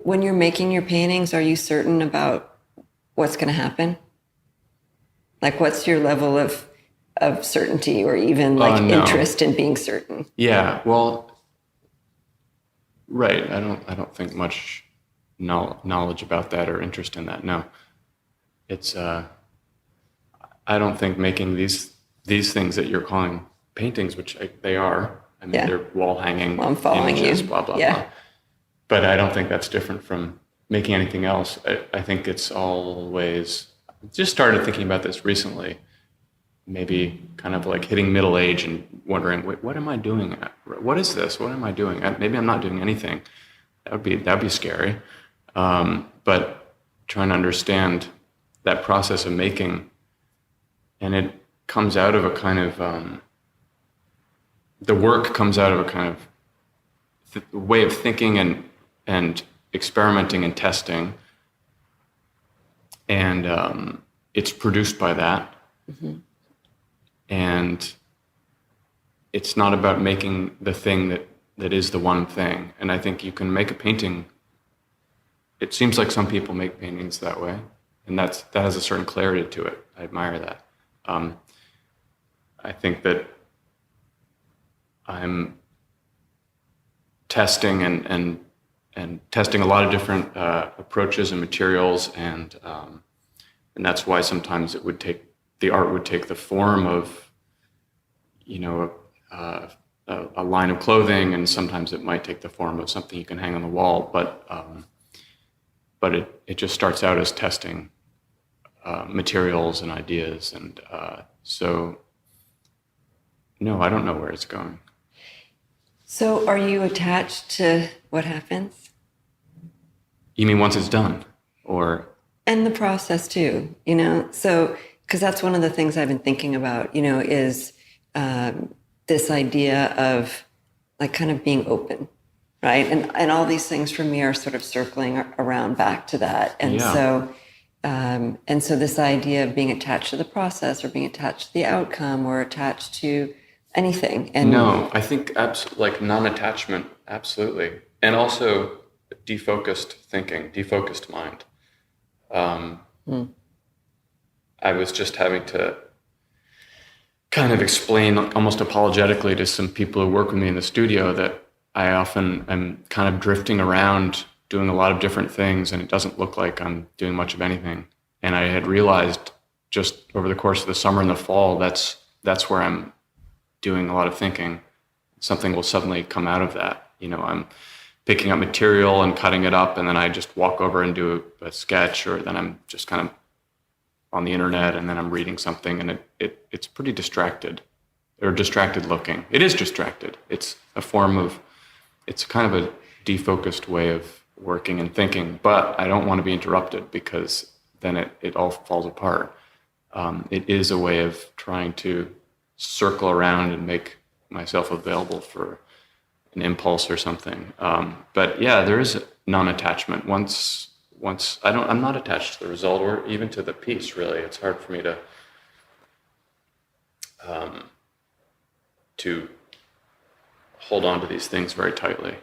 when you're making your paintings, are you certain about what's going to happen? Like, what's your level of certainty, or even like No. interest in being certain? Yeah, well, right. I don't think much knowledge about that or interest in that. No, it's I don't think making these things that you're calling paintings, which they are. I mean, Yeah. they're wall hanging Well, I'm following images, you. blah blah Yeah. blah. But I don't think that's different from making anything else. I think it's always just started thinking about this recently. Maybe kind of like hitting middle age and wondering, wait, what am I doing? What is this? What am I doing? Maybe I'm not doing anything. That'd be scary. But trying to understand that process of making, and it comes out of a kind of the work comes out of a kind of way of thinking and experimenting and testing, and it's produced by that. Mm-hmm. And it's not about making the thing that is the one thing. And I think you can make a painting. It seems like some people make paintings that way, and that has a certain clarity to it. I admire that. I think that I'm testing and testing a lot of different approaches and materials, and that's why sometimes the art would take the form of, you know, a line of clothing, and sometimes it might take the form of something you can hang on the wall. But it just starts out as testing materials and ideas, and so no, I don't know where it's going. So are you attached to what happens? You mean once it's done, or? And the process too, so, because that's one of the things I've been thinking about, is this idea of like kind of being open, right? And all these things for me are sort of circling around back to that. And Yeah. so this idea of being attached to the process, or being attached to the outcome, or attached to anything. And No, I think like non-attachment, absolutely. And also defocused thinking, defocused mind. I was just having to kind of explain almost apologetically to some people who work with me in the studio that I often am kind of drifting around doing a lot of different things, and it doesn't look like I'm doing much of anything. And I had realized just over the course of the summer and the fall, that's where I'm doing a lot of thinking. Something will suddenly come out of that. I'm picking up material and cutting it up, and then I just walk over and do a sketch, or then I'm just kind of on the internet, and then I'm reading something, and it's pretty distracted, or distracted looking. It is distracted. It's kind of a defocused way of working and thinking, but I don't want to be interrupted, because then it all falls apart. It is a way of trying to circle around and make myself available for an impulse or something. But yeah, there is non-attachment. Once I'm not attached to the result, or even to the piece, really. It's hard for me to hold on to these things very tightly.